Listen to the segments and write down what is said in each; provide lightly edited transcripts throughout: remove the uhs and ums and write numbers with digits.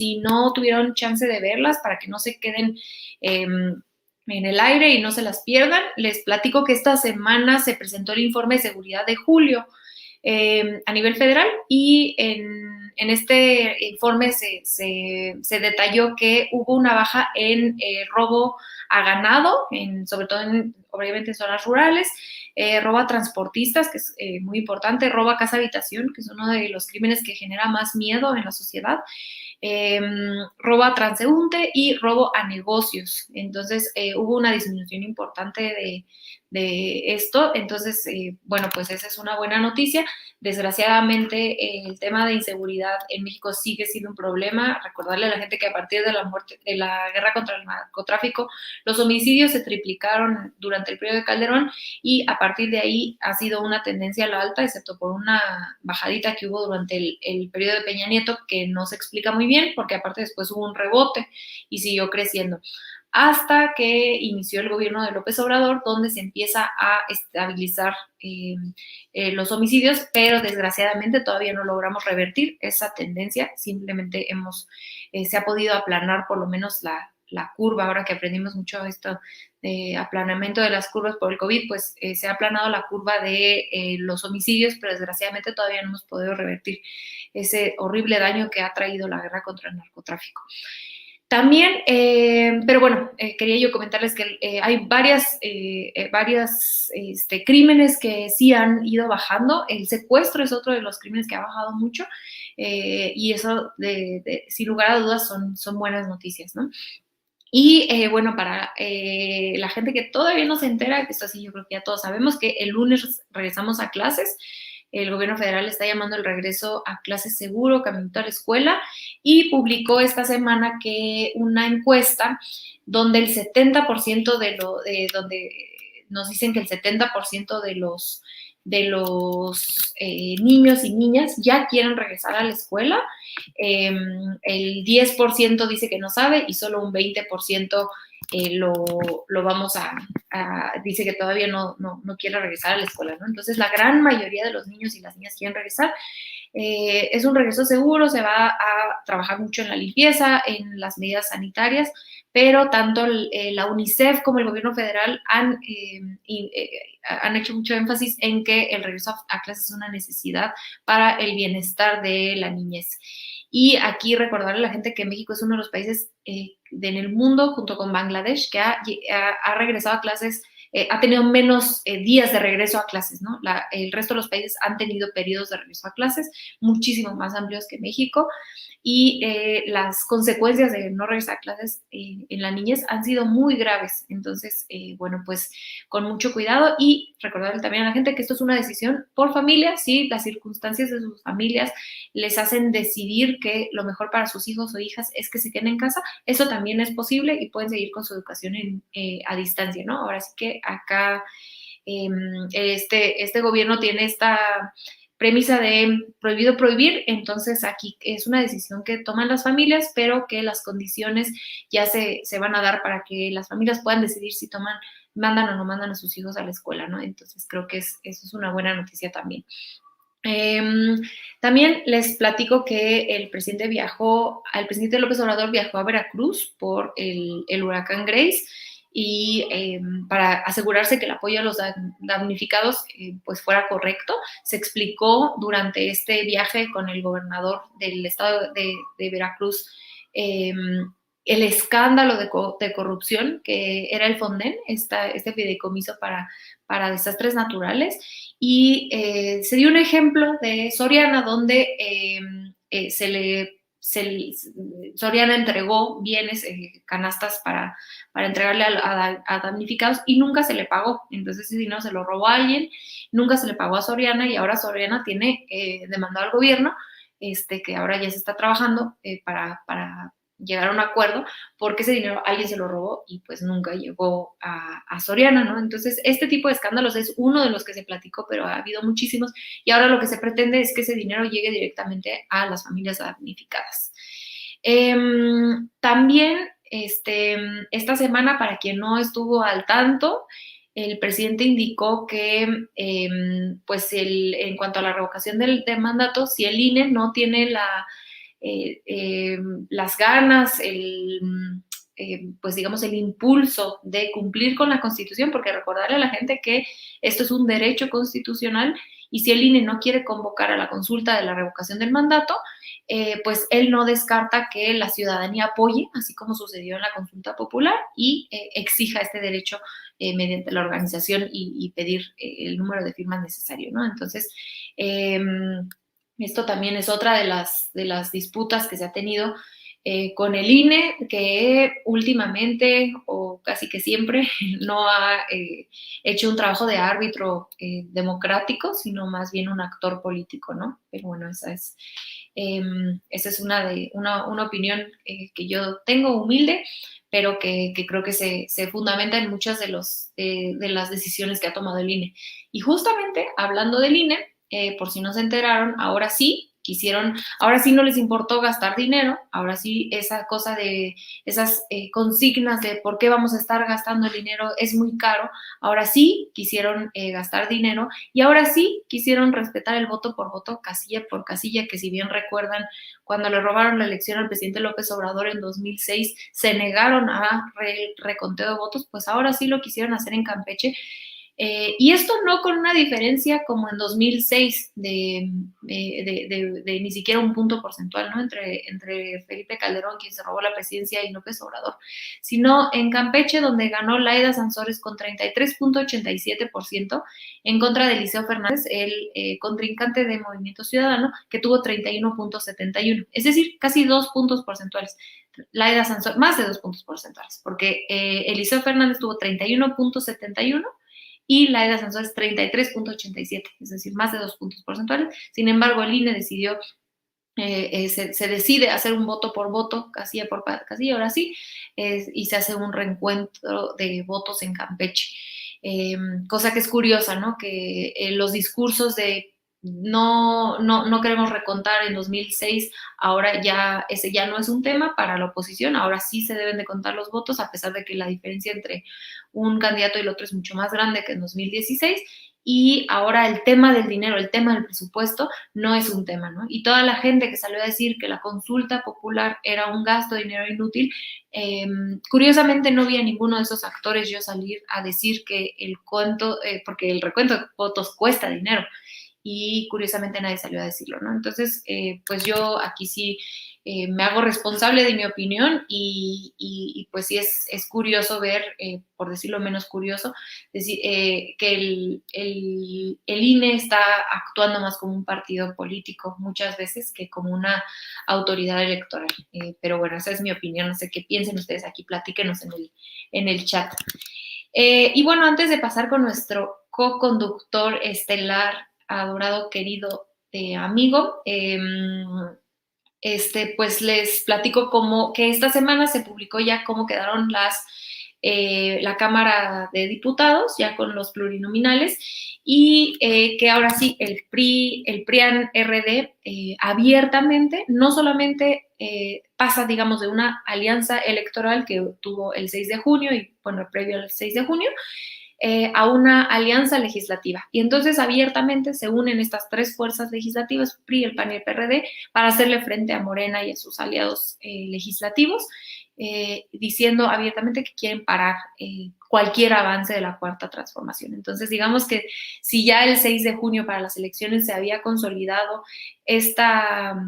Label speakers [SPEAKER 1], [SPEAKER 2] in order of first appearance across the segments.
[SPEAKER 1] si no tuvieron chance de verlas, para que no se queden en el aire y no se las pierdan, les platico que esta semana se presentó el informe de seguridad de julio a nivel federal y en este informe se detalló que hubo una baja en robo a ganado, sobre todo obviamente en zonas rurales, robo a transportistas, que es muy importante, robo a casa habitación, que es uno de los crímenes que genera más miedo en la sociedad, robo a transeúnte y robo a negocios. Entonces hubo una disminución importante de esto. Entonces, bueno, pues esa es una buena noticia. Desgraciadamente, el tema de inseguridad en México sigue siendo un problema. Recordarle a la gente que a partir de la guerra contra el narcotráfico, los homicidios se triplicaron durante el periodo de Calderón y a partir de ahí ha sido una tendencia a la alta, excepto por una bajadita que hubo durante el periodo de Peña Nieto, que no se explica muy bien, porque aparte después hubo un rebote y siguió creciendo hasta que inició el gobierno de López Obrador, donde se empieza a estabilizar los homicidios, pero desgraciadamente todavía no logramos revertir esa tendencia, simplemente se ha podido aplanar por lo menos la curva, ahora que aprendimos mucho esto de aplanamiento de las curvas por el COVID, pues se ha aplanado la curva de los homicidios, pero desgraciadamente todavía no hemos podido revertir ese horrible daño que ha traído la guerra contra el narcotráfico. También, pero bueno, quería yo comentarles que hay varios crímenes que sí han ido bajando. El secuestro es otro de los crímenes que ha bajado mucho y eso, sin lugar a dudas, son buenas noticias, ¿no? Y bueno, para la gente que todavía no se entera, que esto sí yo creo que ya todos sabemos, que el lunes regresamos a clases. El gobierno federal está llamando el regreso a clases seguro, caminito a la escuela, y publicó esta semana que una encuesta donde el 70% donde nos dicen que el 70% de los niños y niñas ya quieren regresar a la escuela. El 10% dice que no sabe y solo un 20% lo vamos dice que todavía no quiere regresar a la escuela, ¿no? Entonces la gran mayoría de los niños y las niñas quieren regresar. Es un regreso seguro, se va a trabajar mucho en la limpieza, en las medidas sanitarias, pero tanto la UNICEF como el gobierno federal han hecho mucho énfasis en que el regreso a clases es una necesidad para el bienestar de la niñez. Y aquí recordarle a la gente que México es uno de los países en el mundo, junto con Bangladesh, que ha regresado a clases, ha tenido menos días de regreso a clases, ¿no? El resto de los países han tenido periodos de regreso a clases muchísimo más amplios que México y las consecuencias de no regresar a clases en la niñez han sido muy graves. Entonces, bueno, pues con mucho cuidado y recordarle también a la gente que esto es una decisión por familia, si las circunstancias de sus familias les hacen decidir que lo mejor para sus hijos o hijas es que se queden en casa, eso también es posible y pueden seguir con su educación a distancia, ¿no? Ahora sí que acá este gobierno tiene esta premisa de prohibido prohibir, entonces aquí es una decisión que toman las familias, pero que las condiciones ya se van a dar para que las familias puedan decidir si mandan o no mandan a sus hijos a la escuela, ¿no? Entonces creo que eso es una buena noticia también. También les platico que el presidente López Obrador viajó a Veracruz por el huracán Grace y para asegurarse que el apoyo a los damnificados pues fuera correcto. Se explicó durante este viaje con el gobernador del estado de Veracruz el escándalo de corrupción que era el Fonden, este fideicomiso para desastres naturales, y se dio un ejemplo de Soriana donde Soriana entregó bienes, canastas para entregarle a damnificados y nunca se le pagó. Entonces ese dinero se lo robó a alguien, nunca se le pagó a Soriana y ahora Soriana tiene demandado al gobierno, que ahora ya se está trabajando para llegar a un acuerdo, porque ese dinero alguien se lo robó y pues nunca llegó a Soriana, ¿no? Entonces, este tipo de escándalos es uno de los que se platicó, pero ha habido muchísimos, y ahora lo que se pretende es que ese dinero llegue directamente a las familias damnificadas. También, esta semana, para quien no estuvo al tanto, el presidente indicó que, pues, en cuanto a la revocación del mandato, si el INE no tiene las ganas, pues digamos, el impulso de cumplir con la Constitución, porque recordarle a la gente que esto es un derecho constitucional y si el INE no quiere convocar a la consulta de la revocación del mandato, pues él no descarta que la ciudadanía apoye, así como sucedió en la consulta popular, y exija este derecho mediante la organización y pedir el número de firmas necesario, ¿no? Entonces, esto también es otra de las disputas que se ha tenido con el INE, que últimamente o casi que siempre no ha hecho un trabajo de árbitro democrático, sino más bien un actor político, ¿no? Pero bueno, esa es una opinión que yo tengo humilde, pero que creo que se fundamenta en muchas de las decisiones que ha tomado el INE. Y justamente hablando del INE, por si no se enteraron, ahora sí no les importó gastar dinero, ahora sí esa cosa de esas consignas de por qué vamos a estar gastando el dinero es muy caro, ahora sí quisieron gastar dinero y ahora sí quisieron respetar el voto por voto, casilla por casilla, que si bien recuerdan, cuando le robaron la elección al presidente López Obrador en 2006, se negaron a reconteo de votos, pues ahora sí lo quisieron hacer en Campeche. Y esto no con una diferencia como en 2006 de ni siquiera un punto porcentual, ¿no? Entre Felipe Calderón, quien se robó la presidencia, y López Obrador, sino en Campeche, donde ganó Laida Sansores con 33.87% en contra de Eliseo Fernández, el contrincante de Movimiento Ciudadano, que tuvo 31.71, es decir, casi 2 puntos porcentuales. Laida Sansores, más de 2 puntos porcentuales, porque Eliseo Fernández tuvo 31.71 y Laida Sansores 33.87, es decir, más de 2 puntos porcentuales. Sin embargo, el INE decidió, se decide hacer un voto por voto, casilla por casilla, ahora sí, y se hace un reencuentro de votos en Campeche. Cosa que es curiosa, ¿no? Que los discursos de no queremos recontar en 2006, ahora ya ese ya no es un tema para la oposición, ahora sí se deben de contar los votos, a pesar de que la diferencia entre un candidato y el otro es mucho más grande que en 2016, y ahora el tema del dinero, el tema del presupuesto no es un tema, ¿no? Y toda la gente que salió a decir que la consulta popular era un gasto de dinero inútil, curiosamente no vi a ninguno de esos actores yo salir a decir que porque el recuento de votos cuesta dinero, y curiosamente nadie salió a decirlo, ¿no? Entonces, pues yo aquí sí me hago responsable de mi opinión y pues sí es curioso ver, por decirlo menos curioso, que el INE está actuando más como un partido político muchas veces que como una autoridad electoral. Pero bueno, esa es mi opinión, no sé qué piensen ustedes aquí, platíquenos en el chat. Y bueno, antes de pasar con nuestro co-conductor estelar, adorado, querido amigo, pues les platico que esta semana se publicó ya cómo quedaron la Cámara de Diputados, ya con los plurinominales, y que ahora sí el PRIAN-RD abiertamente, no solamente pasa, digamos, de una alianza electoral que tuvo el 6 de junio y, bueno, previo al 6 de junio, a una alianza legislativa. Y entonces abiertamente se unen estas tres fuerzas legislativas, PRI, el PAN y el PRD, para hacerle frente a Morena y a sus aliados legislativos, diciendo abiertamente que quieren parar cualquier avance de la Cuarta Transformación. Entonces, digamos que si ya el 6 de junio para las elecciones se había consolidado esta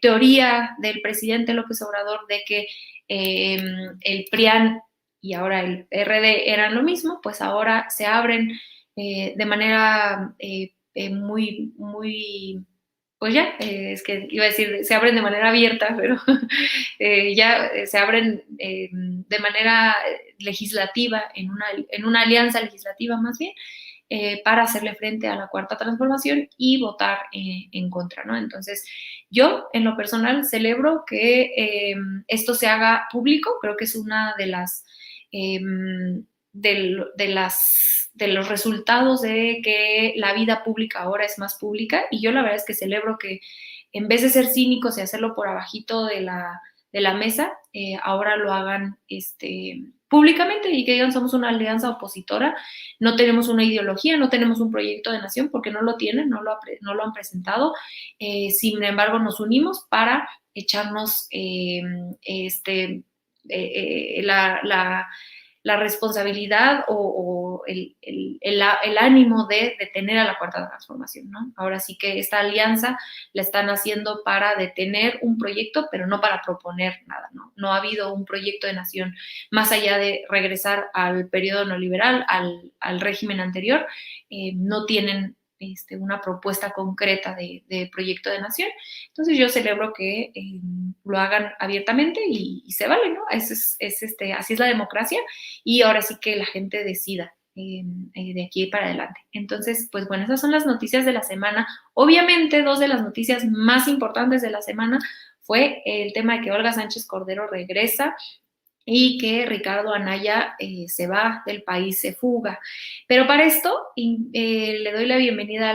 [SPEAKER 1] teoría del presidente López Obrador de que el PRIAN y ahora el RD eran lo mismo, pues ahora se abren de manera muy, pues ya, es que iba a decir, se abren de manera abierta, pero ya se abren de manera legislativa, en una alianza legislativa más bien, para hacerle frente a la Cuarta Transformación y votar en contra, ¿no? Entonces, yo en lo personal celebro que esto se haga público, creo que es una de las de los resultados de que la vida pública ahora es más pública, y yo la verdad es que celebro que en vez de ser cínicos y hacerlo por abajito de la mesa, ahora lo hagan públicamente y que digan somos una alianza opositora, no tenemos una ideología, no tenemos un proyecto de nación porque no lo tienen, no lo han presentado. Sin embargo, nos unimos para echarnos la responsabilidad o el ánimo de detener a la Cuarta Transformación, ¿no? Ahora sí que esta alianza la están haciendo para detener un proyecto, pero no para proponer nada, ¿no? No ha habido un proyecto de nación más allá de regresar al periodo neoliberal, al régimen anterior, no tienen una propuesta concreta de proyecto de nación. Entonces yo celebro que lo hagan abiertamente y se vale, ¿no? Así es la democracia y ahora sí que la gente decida de aquí para adelante. Entonces, pues bueno, esas son las noticias de la semana. Obviamente, dos de las noticias más importantes de la semana fue el tema de que Olga Sánchez Cordero regresa y que Ricardo Anaya se va del país, se fuga. Pero para esto le doy la bienvenida al